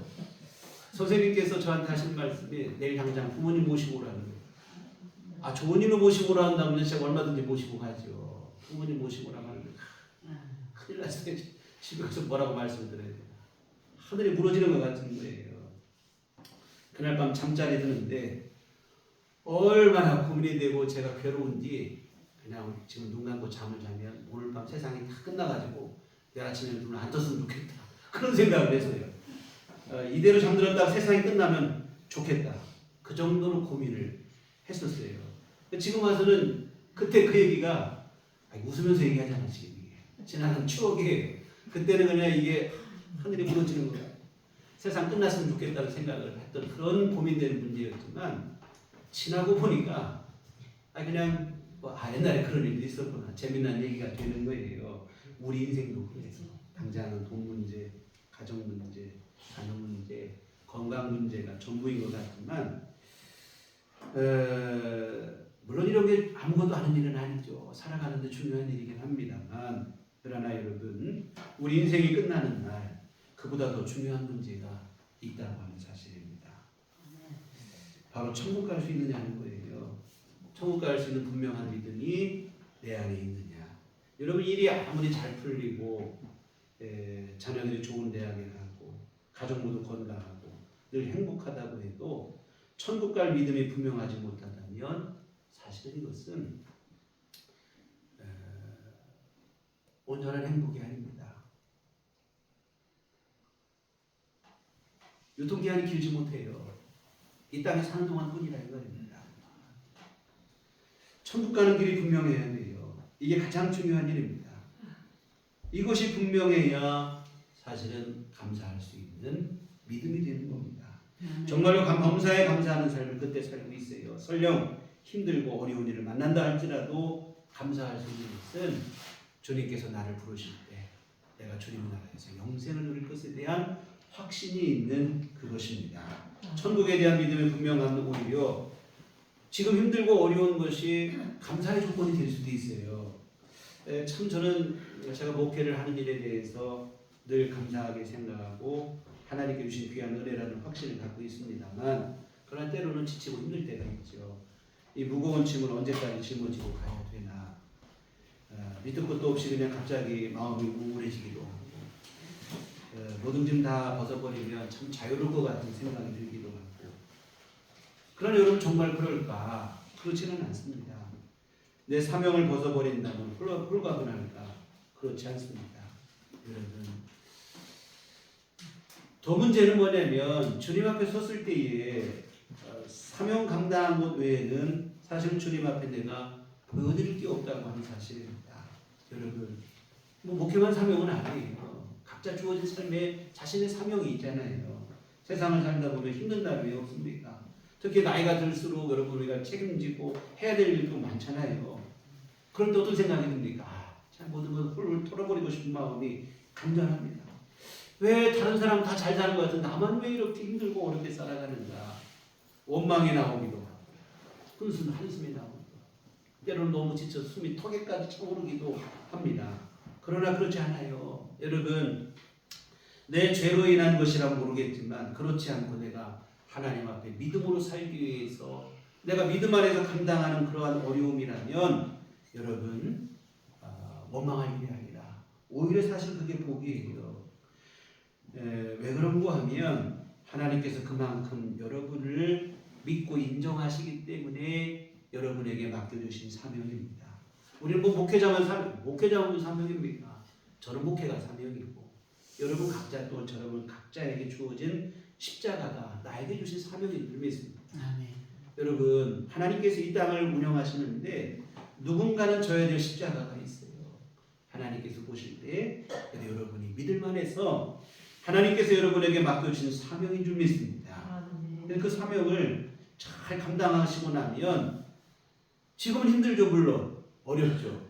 선생님께서 저한테 하신 말씀이 내일 당장 부모님 모시고 오라는 거예요. 좋은 일로 모시고 오라 한다면 제가 얼마든지 모시고 가죠. 부모님 모시고 오라고 하는데 큰일 났어요. 집에 가서 뭐라고 말씀을 드려야 되나. 하늘이 무너지는 것 같은 거예요. 그날 밤 잠자리 드는데 얼마나 고민이 되고 제가 괴로운지 그냥 지금 눈 감고 잠을 자면 오늘 밤 세상이 다 끝나가지고 내일 아침에 눈을 안 떴으면 좋겠다. 그런 생각을 했어요. 이대로 잠들었다가 세상이 끝나면 좋겠다. 그 정도로 고민을 했었어요. 지금 와서는 그때 그 얘기가 웃으면서 얘기하잖아 지금 이게. 지나간 추억이에요. 그때는 그냥 이게 하늘이 무너지는 거야. 세상 끝났으면 좋겠다는 생각을 했던 그런 고민되는 문제였지만 지나고 보니까 그냥 옛날에 그런 일도 있었구나. 재미난 얘기가 되는 거예요. 우리 인생도 그래서 당장은 돈 문제, 가정 문제, 자녀 문제, 건강 문제가 전부인 것 같지만 물론 이런 게 아무것도 아는 일은 아니죠. 살아가는데 중요한 일이긴 합니다만 그러나 여러분 우리 인생이 끝나는 날 그보다 더 중요한 문제가 있다고 하는 사실입니다. 바로 천국 갈 수 있느냐는 거예요. 천국 갈 수 있는 분명한 믿음이 내 안에 있느냐. 여러분 일이 아무리 잘 풀리고 자녀들이 좋은 대학에 가고 가족 모두 건강하고 늘 행복하다고 해도 천국 갈 믿음이 분명하지 못하다면 사실은 이것은 온전한 행복이 아닙니다. 유통기한이 길지 못해요. 이 땅에 사는 동안뿐이라 이거입니다. 천국 가는 길이 분명해야 돼요. 이게 가장 중요한 일입니다. 이것이 분명해야 사실은 감사할 수 있는 믿음이 되는 겁니다. 정말로 범사에 감사하는 삶을 그때 살고 있어요. 설령 힘들고 어려운 일을 만난다 할지라도 감사할 수 있는 것은 주님께서 나를 부르실 때 내가 주님 나라에서 영생을 누릴 것에 대한 확신이 있는 그것입니다. 천국에 대한 믿음의 분명함은 오히려 지금 힘들고 어려운 것이 감사의 조건이 될 수도 있어요. 참 저는 제가 목회를 하는 일에 대해서 늘 감사하게 생각하고 하나님께 주신 귀한 은혜라는 확신을 갖고 있습니다만 그러나 때로는 지치고 힘들 때가 있죠. 이 무거운 짐을 언제까지 짊어지고 가야 되나. 밑도 끝도 없이 그냥 갑자기 마음이 우울해지기도 하고 모든 짐 다 벗어버리면 참 자유로울 것 같은 생각이 들기도 하고 그러나 여러분 정말 그럴까? 그렇지는 않습니다. 내 사명을 벗어버린다면 홀가분할까? 그렇지 않습니다. 여러분 더 문제는 뭐냐면 주님 앞에 섰을 때에 사명 감당한 것 외에는 사실 주님 앞에 내가 보여드릴 게 없다고 하는 사실입니다. 여러분 목회만 사명은 아니에요. 각자 주어진 삶에 자신의 사명이 있잖아요. 세상을 살다 보면 힘든 날이 왜 없습니까? 특히 나이가 들수록 여러분 우리가 책임지고 해야 될 일도 많잖아요. 그럴 때 어떤 생각이 듭니까? 참 모든 것을 훌훌 털어버리고 싶은 마음이 간절합니다. 왜 다른 사람 다 잘 사는 것 같은 나만 왜 이렇게 힘들고 어렵게 살아가는가? 원망이 나오기도 하고 한숨이 나오고 때로는 너무 지쳐 숨이 턱에까지 차오르기도 합니다. 그러나 그렇지 않아요. 여러분 내 죄로 인한 것이라 모르겠지만 그렇지 않고 내가 하나님 앞에 믿음으로 살기 위해서 내가 믿음 안에서 감당하는 그러한 어려움이라면 여러분 원망할 일이 아니라 오히려 사실 그게 복이에요. 왜 그런가 하면 하나님께서 그만큼 여러분을 믿고 인정하시기 때문에 여러분에게 맡겨주신 사명입니다. 우리는 목회자만 사명입니까? 저는 목회가 사명이고 여러분 각자 또 여러분 각자에게 주어진 십자가가 나에게 주신 사명인 줄 믿습니다. 아멘. 여러분, 하나님께서 이 땅을 운영하시는데 누군가는 져야 될 십자가가 있어요. 하나님께서 보실 때 여러분이 믿을만해서 하나님께서 여러분에게 맡겨주신 사명인 줄 믿습니다. 그 사명을 잘 감당하시고 나면 지금은 힘들죠, 물론 어렵죠.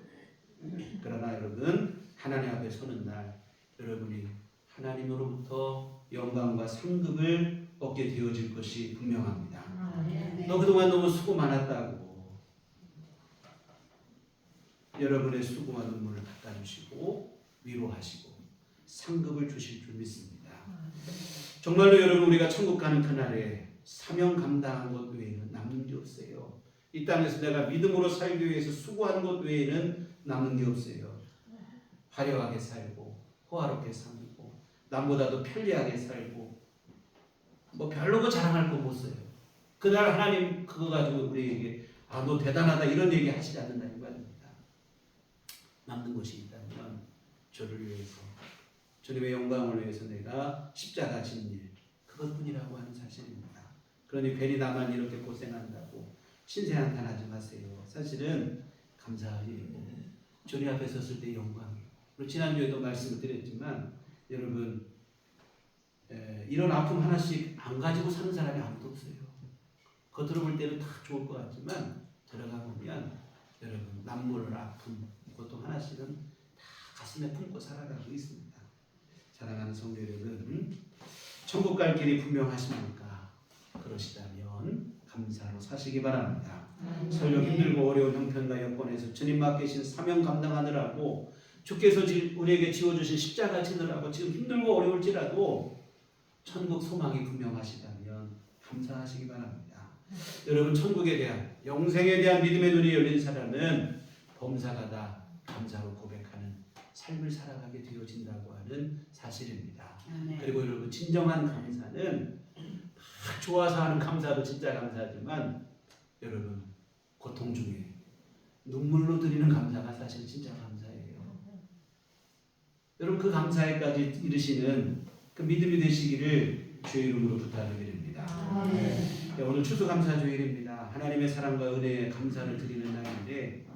그러나 여러분, 하나님 앞에 서는 날 여러분이 하나님으로부터 영광과 상급을 얻게 되어질 것이 분명합니다. 너 그동안 너무 수고 많았다고 여러분의 수고와 눈물을 닦아주시고 위로하시고 상급을 주실 줄 믿습니다. 정말로 여러분, 우리가 천국 가는 그날에 사명 감당한 것 외에는 남는 게 없어요. 이 땅에서 내가 믿음으로 살기 위해서 수고한 것 외에는 남는 게 없어요. 화려하게 살고 호화롭게 살고 남보다도 편리하게 살고 뭐 별로 그 자랑할 거 못 써요. 그날 하나님 그거 가지고 우리에게 너 대단하다 이런 얘기 하시지 않는다는 거 아닙니다. 남는 것이 있다면 저를 위해서 주님의 영광을 위해서 내가 십자가 진 일 그것뿐이라고 하는 사실입니다. 그러니 괜히 나만 이렇게 고생한다고 신세한탄하지 마세요. 사실은 감사할 일이고 주님 앞에 섰을 때 영광이에요. 그리고 지난주에도 말씀을 드렸지만 여러분, 이런 아픔 하나씩 안 가지고 사는 사람이 아무도 없어요. 겉으로 볼 때는 다 좋을 것 같지만 들어가 보면 여러분, 남물, 아픔, 고통 하나씩은 다 가슴에 품고 살아가고 있습니다. 사랑하는 성도 여러분, 천국 갈 길이 분명하십니까? 그러시다면 감사로 사시기 바랍니다. 설령 힘들고 어려운 형편과 여건에서 주님 맡기신 사명 감당하느라고 주께서 우리에게 지어주신 십자가 지느라고 지금 힘들고 어려울지라도 천국 소망이 분명하시다면 감사하시기 바랍니다. 여러분, 천국에 대한 영생에 대한 믿음의 눈이 열린 사람은 범사가다 감사로 고백하는 삶을 살아가게 되어진다고 하는 사실입니다. 그리고 여러분, 진정한 감사는 막 좋아서 하는 감사도 진짜 감사하지만 여러분, 고통 중에 눈물로 드리는 감사가 사실 진짜 감사예요. 여러분, 그 감사에까지 이르시는 그 믿음이 되시기를 주의 이름으로 부탁드립니다. 오늘 추수감사주일입니다. 하나님의 사랑과 은혜에 감사를 드리는 날인데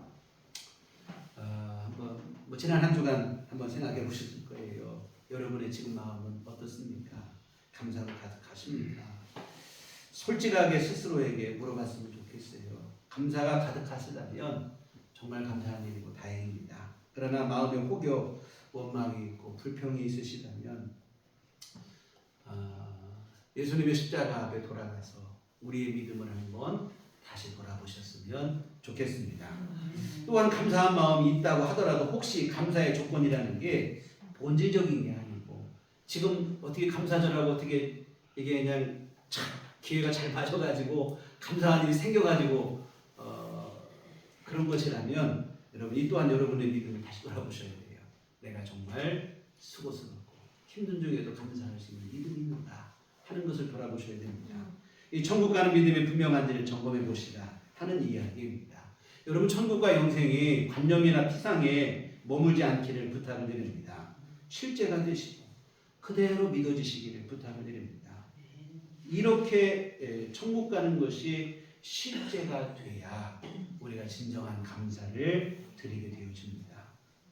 뭐 지난 한 주간 한번 생각해 보셨을 거예요. 여러분의 지금 마음은 어떻습니까? 감사로 가득하십니까? 솔직하게 스스로에게 물어봤으면 좋겠어요. 감사가 가득하시다면 정말 감사한 일이고 다행입니다. 그러나 마음에 혹여 원망이 있고 불평이 있으시다면 예수님의 십자가 앞에 돌아가서 우리의 믿음을 한번 다시 돌아보셨으면 좋겠습니다. 또한 감사한 마음이 있다고 하더라도 혹시 감사의 조건이라는 게 본질적인 게 아니고 지금 어떻게 감사절하고 어떻게 이게 그냥 참 기회가 잘 맞아가지고 감사한 일이 생겨가지고 그런 것이라면 여러분, 이 또한 여러분의 믿음을 다시 돌아보셔야 돼요. 내가 정말 수고스럽고 힘든 중에도 감사할 수 있는 믿음이 있는가 하는 것을 돌아보셔야 됩니다. 이 천국 가는 믿음의 분명한지를 점검해 보시라 하는 이야기입니다. 여러분, 천국과 영생이 관념이나 피상에 머물지 않기를 부탁을 드립니다. 실제가 되시고 그대로 믿어지시기를 부탁을 드립니다. 이렇게 천국 가는 것이 실제가 돼야 우리가 진정한 감사를 드리게 되어집니다.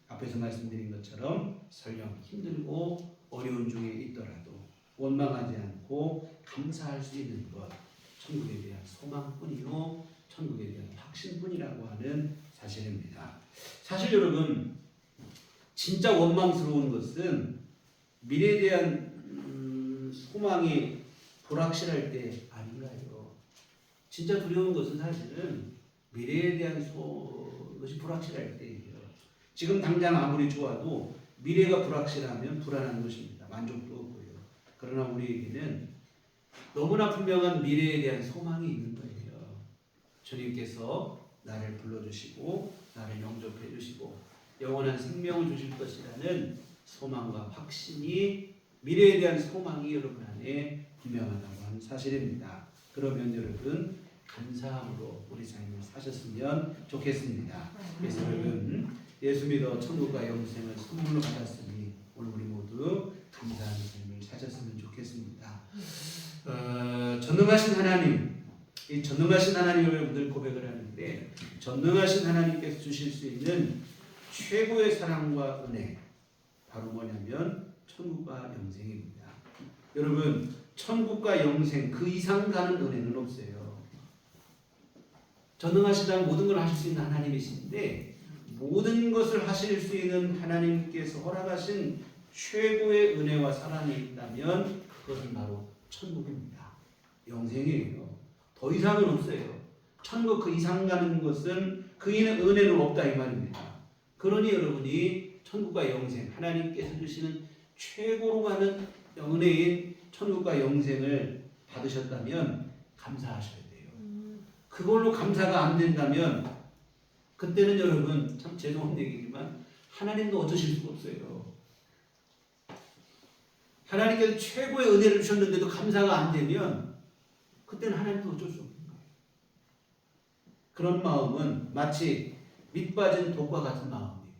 앞에서 말씀드린 것처럼 설령 힘들고 어려운 중에 있더라도 원망하지 않고 감사할 수 있는 것, 천국에 대한 소망뿐이요 천국에 대한 확신뿐이라고 하는 사실입니다. 사실 여러분, 진짜 원망스러운 것은 미래에 대한 소망이 불확실할 때 아닌가요? 진짜 두려운 것은 사실은 미래에 대한 것이 불확실할 때예요. 지금 당장 아무리 좋아도 미래가 불확실하면 불안한 것입니다. 만족도 없고요. 그러나 우리에게는 너무나 분명한 미래에 대한 소망이 있는 거예요. 주님께서 나를 불러주시고 나를 영접해 주시고 영원한 생명을 주실 것이라는 소망과 확신이, 미래에 대한 소망이 여러분 안에 분명하다고 하는 사실입니다. 그러면 여러분, 감사함으로 우리 삶을 사셨으면 좋겠습니다. 그래서 여러분, 예수 믿어 천국과 영생을 선물로 받았으니 오늘 우리 모두 감사하는 삶을 사시기 가졌으면 좋겠습니다. 전능하신 하나님, 이 전능하신 하나님을 여러분들 고백을 하는데, 전능하신 하나님께서 주실 수 있는 최고의 사랑과 은혜, 바로 뭐냐면 천국과 영생입니다. 여러분, 천국과 영생 그 이상 가는 은혜는 없어요. 전능하시다 모든 걸 하실 수 있는 하나님이신데, 모든 것을 하실 수 있는 하나님께서 허락하신 최고의 은혜와 사랑이 있다면 그것은 바로 천국입니다. 영생이에요. 더 이상은 없어요. 천국 그 이상 가는 것은 그 은혜는 없다 이 말입니다. 그러니 여러분이 천국과 영생, 하나님께서 주시는 최고로 가는 은혜인 천국과 영생을 받으셨다면 감사하셔야 돼요. 그걸로 감사가 안 된다면 그때는 여러분, 참 죄송한 얘기지만 하나님도 어쩌실 수가 없어요. 하나님께서 최고의 은혜를 주셨는데도 감사가 안 되면 그때는 하나님도 어쩔 수 없는 거예요. 그런 마음은 마치 밑 빠진 독과 같은 마음이에요.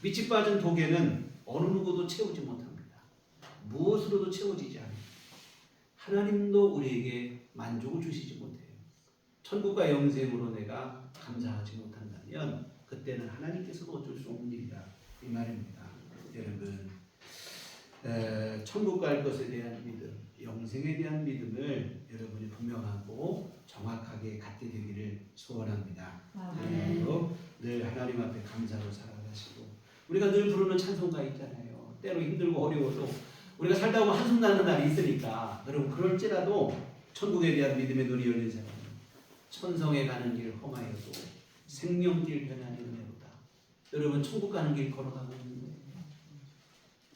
밑이 빠진 독에는 어느 누구도 채우지 못합니다. 무엇으로도 채워지지 않아요. 하나님도 우리에게 만족을 주시지 못해요. 천국과 영생으로 내가 감사하지 못한다면 그때는 하나님께서도 어쩔 수 없는 일이다 이 말입니다. 여러분, 천국 갈 것에 대한 믿음, 영생에 대한 믿음을 여러분이 분명하고 정확하게 갖게 되기를 소원합니다. 그리고 늘 하나님 앞에 감사로 살아가시고, 우리가 늘 부르는 찬송가 있잖아요. 때로 힘들고 어려워도 우리가 살다 보면 한숨 나는 날이 있으니까, 여러분 그럴지라도 천국에 대한 믿음의 눈이 열린 사람, 천성에 가는 길 험하여도 생명길 변하는 은혜로다. 여러분, 천국 가는 길 걸어가고 있는 거예요.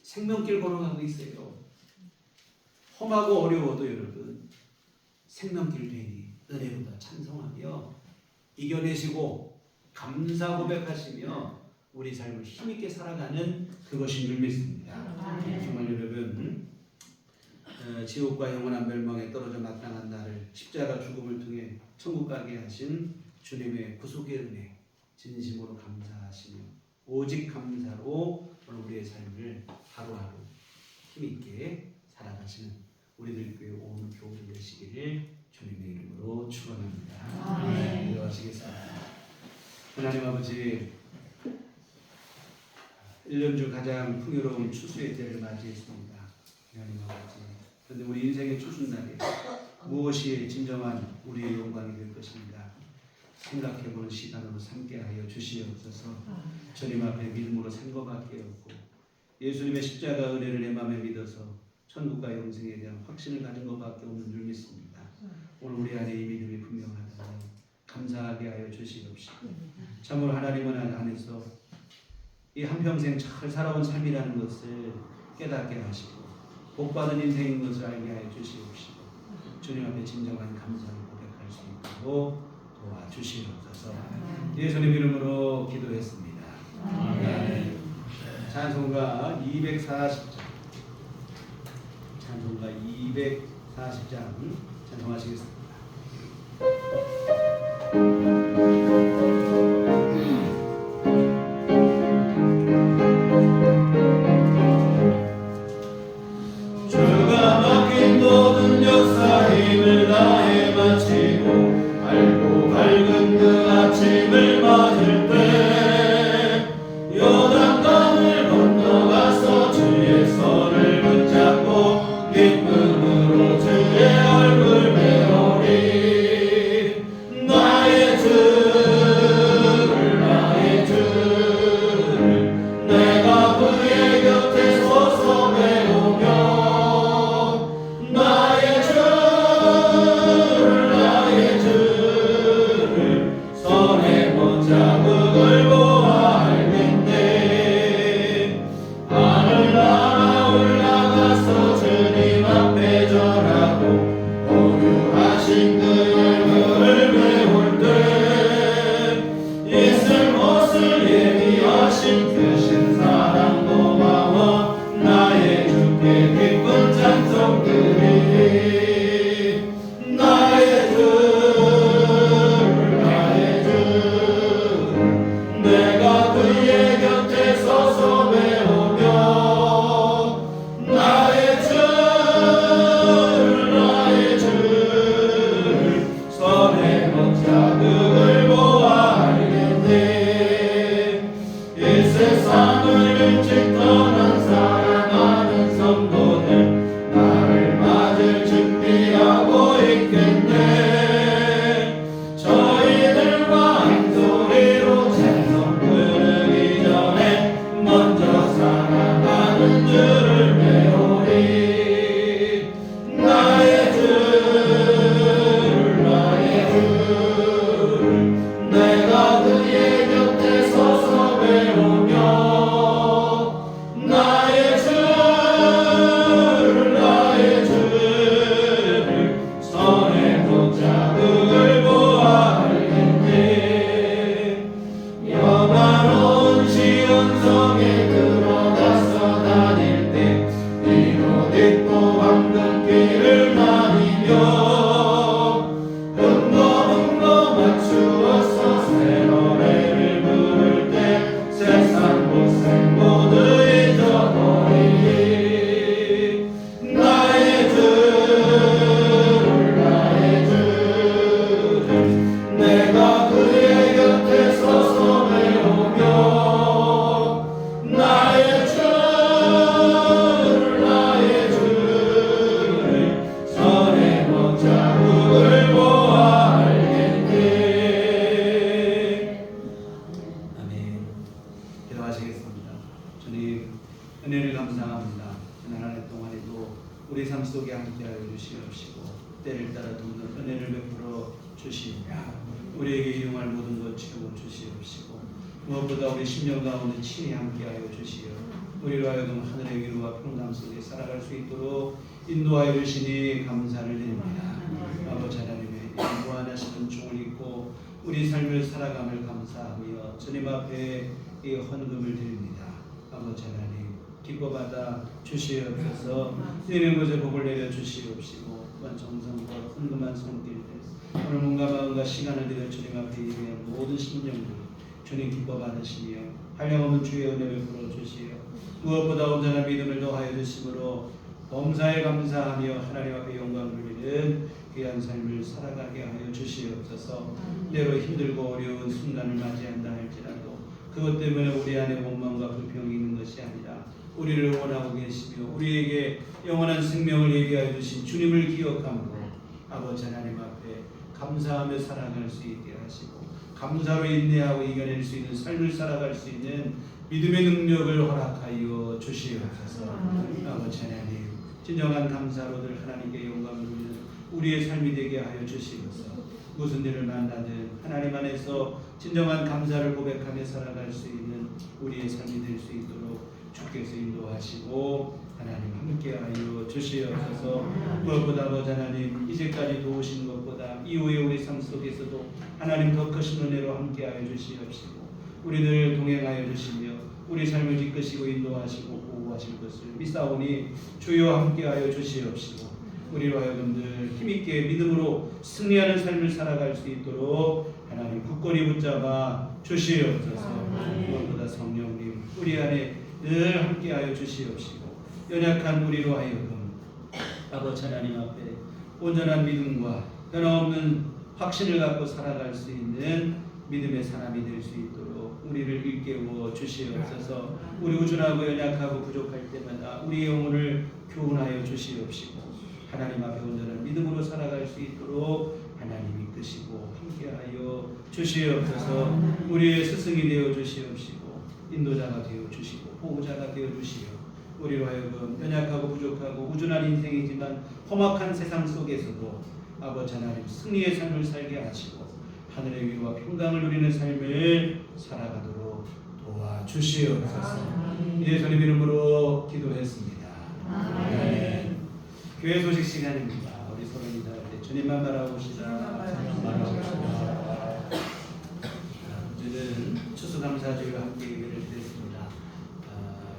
생명길 걸어가고 있어요. 험하고 어려워도 여러분 생명길 되니 은혜로다 찬송하며 이겨내시고 감사 고백하시며 우리 삶을 힘있게 살아가는 그것인 줄 믿습니다. 정말 여러분, 지옥과 영원한 멸망에 떨어져 마땅한 나를 십자가 죽음을 통해 천국 가게 하신 주님의 구속의 은혜 진심으로 감사하시며 오직 감사로 오늘 우리의 삶을 하루하루 힘있게 살아가시는 우리들 교회 온 교우들 되시기를 주님의 이름으로 축원합니다. 기도하시겠습니다. 하나님 아버지, 1년 중 가장 풍요로운 추수의 때를 맞이했습니다. 하나님 아버지, 그런데 우리 인생의 추수날에 무엇이 진정한 우리의 영광이 될 것인가 생각해보는 시간으로 삼게 하여 주시옵소서. 주님 앞에 믿음으로 산 것밖에 없고 예수님의 십자가 은혜를 내 마음에 믿어서 천국과 영생에 대한 확신을 가진 것밖에 없는 줄 믿습니다. 오늘 우리 안에 이 믿음이 분명하다면 감사하게 하여 주시옵시고, 참으로 하나님은 안에서 이 한평생 잘 살아온 삶이라는 것을 깨닫게 하시고 복받은 인생인 것을 알게 하여 주시옵시고, 주님 앞에 진정한 감사를 고백할 수 있도록 도와주시옵소서. 예수님 이름으로 기도했습니다. 아멘. 찬송가 240장, 찬송가 240장 찬송하시겠습니다. 주가 맡긴 모든 역사 힘을 다해 마치고 밝고 밝은 그 아침을 맞을 때 요단강을 건너가서 주의 손을 붙잡고 기쁨으로 주의 얼굴 배우리. 나의 주를 나의 주를 내가 그의 곁에 서서 배우며 나의 주를 손에 붙잡은 걸 보아 알겠네. 하늘 날아 올라가서 주님 앞에 절하고 고유하신 그 얼굴을 배울 때 있을 것을 예비하신 크신 사랑 고마워 나의 주께 기쁜 찬송 드리리. 나의 주를 내가 그의 곁에 서서 배우며 나의 은혜를 감사합니다. 지난 한 해 동안에도 우리 삶 속에 함께하여 주시옵시고 때를 따라 돕는 은혜를 베풀어 주시며 우리에게 이용할 모든 것 채워 주시옵시고 무엇보다 우리 심령 가운데 친히 함께하여 주시어 우리로 하여금 하늘의 위로와 평강 속에 살아갈 수 있도록 인도하여 주시니 감사를 드립니다. 아버지 하나님의 무한하시는 종을 입고 우리 삶을 살아감을 감사하며 주님 앞에 이 헌금을 드립니다. 아버지 하나님 기뻐받아 주시옵소서. 주님의 것에 복을 내려 주시옵시고 정성과 헌금한 손길들 오늘 몸과 마음과 시간을 들여 주님 앞에 예배한 모든 심령들 주님 기뻐받으시며 한량없는 주의 은혜를 풀어주시어 무엇보다 온전한 믿음을 더하여 주심으로 범사에 감사하며 하나님 앞에 영광 돌리는 귀한 삶을 살아가게 하여 주시옵소서. 때로 힘들고 어려운 순간을 맞이한다 할지라도 그것 때문에 우리 안에 원망과 불평이 있는 것이 아니라 우리를 원하고 계시며 우리에게 영원한 생명을 예비하여 주신 주님을 기억함으로 아버지 하나님 앞에 감사하며 살아갈 수 있게 하시고 감사로 인내하고 이겨낼 수 있는 삶을 살아갈 수 있는 믿음의 능력을 허락하여 주시옵소서. 아버지 하나님 진정한 감사로들 하나님께 영광을 돌리는 우리의 삶이 되게 하여 주시옵소서. 무슨 일을 만나든 하나님 안에서 진정한 감사를 고백하며 살아갈 수 있는 우리의 삶이 될 수 있도록 주께서 인도하시고 하나님 함께하여 주시옵소서. 무엇보다 아버지 하나님 이제까지 도우신 것보다 이후에 우리 삶 속에서도 하나님 더 크신 은혜로 함께하여 주시옵시고 우리를 동행하여 주시며 우리 삶을 이끄시고 인도하시고 보호하실 것을 믿사오니 주여 함께하여 주시옵시고 우리로 하여금 늘 힘있게 믿음으로 승리하는 삶을 살아갈 수 있도록 하나님 굳건히 붙잡아 주시옵소서. 무엇보다 성령님 우리 안에 늘 함께하여 주시옵시고 연약한 우리로 하여금 아버지 하나님 앞에 온전한 믿음과 변함없는 확신을 갖고 살아갈 수 있는 믿음의 사람이 될 수 있도록 우리를 일깨워 주시옵소서. 우리 우준하고 연약하고 부족할 때마다 우리의 영혼을 교훈하여 주시옵시고 하나님 앞에 온전한 믿음으로 살아갈 수 있도록 하나님 이끄시고 함께하여 주시옵소서. 우리의 스승이 되어 주시옵시고 인도자가 되어 주시고 보호자가 되어 주시어 우리로 하여금 연약하고 부족하고 우준한 인생이지만 험악한 세상 속에서도 아버지 하나님 승리의 삶을 살게 하시고 하늘의 위로와 평강을 누리는 삶을 살아가도록 도와주시옵소서. 예수님 이름으로 기도했습니다. 아멘. 교회 소식 시간입니다. 우리 서로 인사할 때 주님만 바라봅시다. 오늘은 추수감사주일과 함께 예배를 드렸습니다.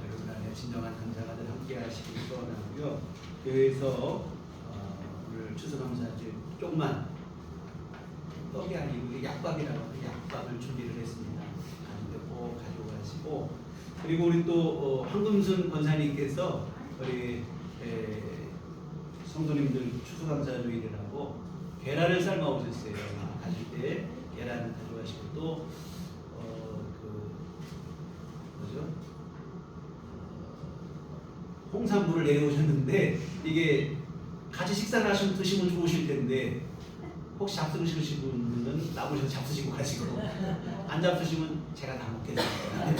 여러분 안에 진정한 감사가 늘 함께 하시길 소원하고요. 교회에서 오늘 추수감사주일 조금만 떡이 아니고 약밥이라고 약밥을 준비를 했습니다. 가는데 꼭 가지고 가시고 그리고 우리 또 황금순 권사님께서 우리 성도님들 추수감사주일이라고 계란을 삶아 오셨어요. 가실 때 계란을 가져가시고 또 홍삼물을 내려오셨는데 이게 같이 식사를 하시면 드시면 좋으실 텐데 혹시 잡수시는 분은 나오셔서 잡수시고 가시고 안 잡수시면 제가 다 먹겠습니다.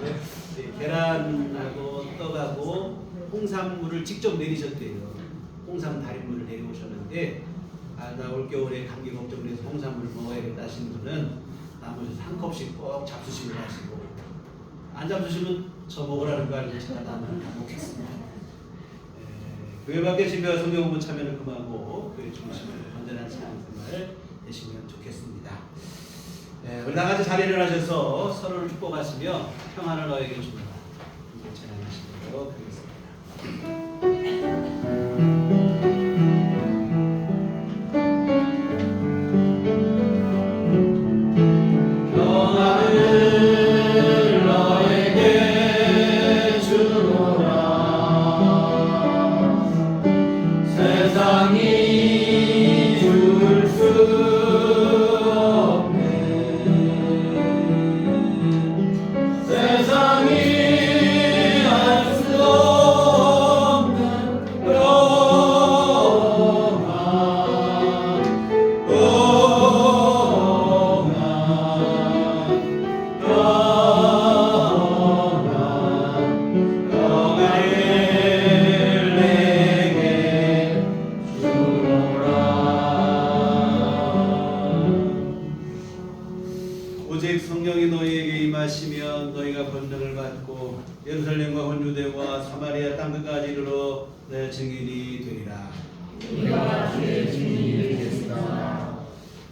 그래서 계란하고 떡하고 홍삼물을 직접 내리셨대요. 홍삼 달인물을 내려오셨는데 나 올겨울에 감기 걱정을 해서 홍삼물을 먹어야겠다 하시는 분은 나머지 한 컵씩 꼭 잡수시고 가시고 안 잡수시면 저 먹으라는 거 알고 제가 다 먹겠습니다. 교회 밖에 집회와 성경 공부 참여를 금하고 교회 중심을 건전한 신앙생활 되시면 좋겠습니다. 우리 다 같이 자리를 하셔서 서로를 축복하시며 평안을 너에게 주노라 함께 찬양하시도록 하겠습니다. 세상이 알 수 없는 너희에게 임하시면 너희가 권능을 받고 예루살렘과 온 유대와 사마리아 땅끝까지 이르러 내 증인이 되리라. 우리가 주의 증인이 되겠습니다.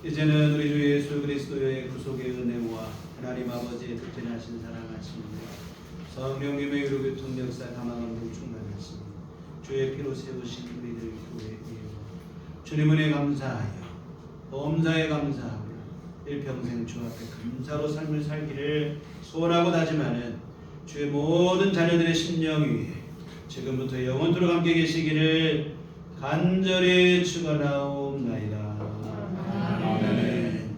이제는 우리 주 예수 그리스도의 구속의 은혜와 하나님 아버지의 특별하신 사랑하심과 성령님의 위로 교통 역사 감화감동 충만하심 주의 피로 세우신 우리들 교회에 주님 은혜 감사하여 범사에 감사하며 일평생 주 앞에 감사로 삶을 살기를 소원하고 다짐하는 주의 모든 자녀들의 심령 위에 지금부터 영원토록 함께 계시기를 간절히 축원하옵나이다. 아멘.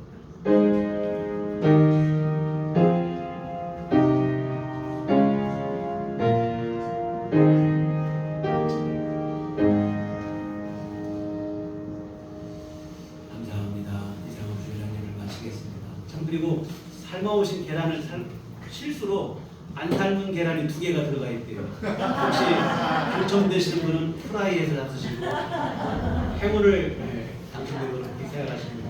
감사합니다. 이상으로 주일 예배를 마치겠습니다. 참 그리고 삶아오신 계란을 실수로 안 삶은 계란이 2개가 들어가 있대요. 혹시 당첨되시는 분은 프라이에서 잡수시고 행운을 당첨되도록 그렇게 생각하시면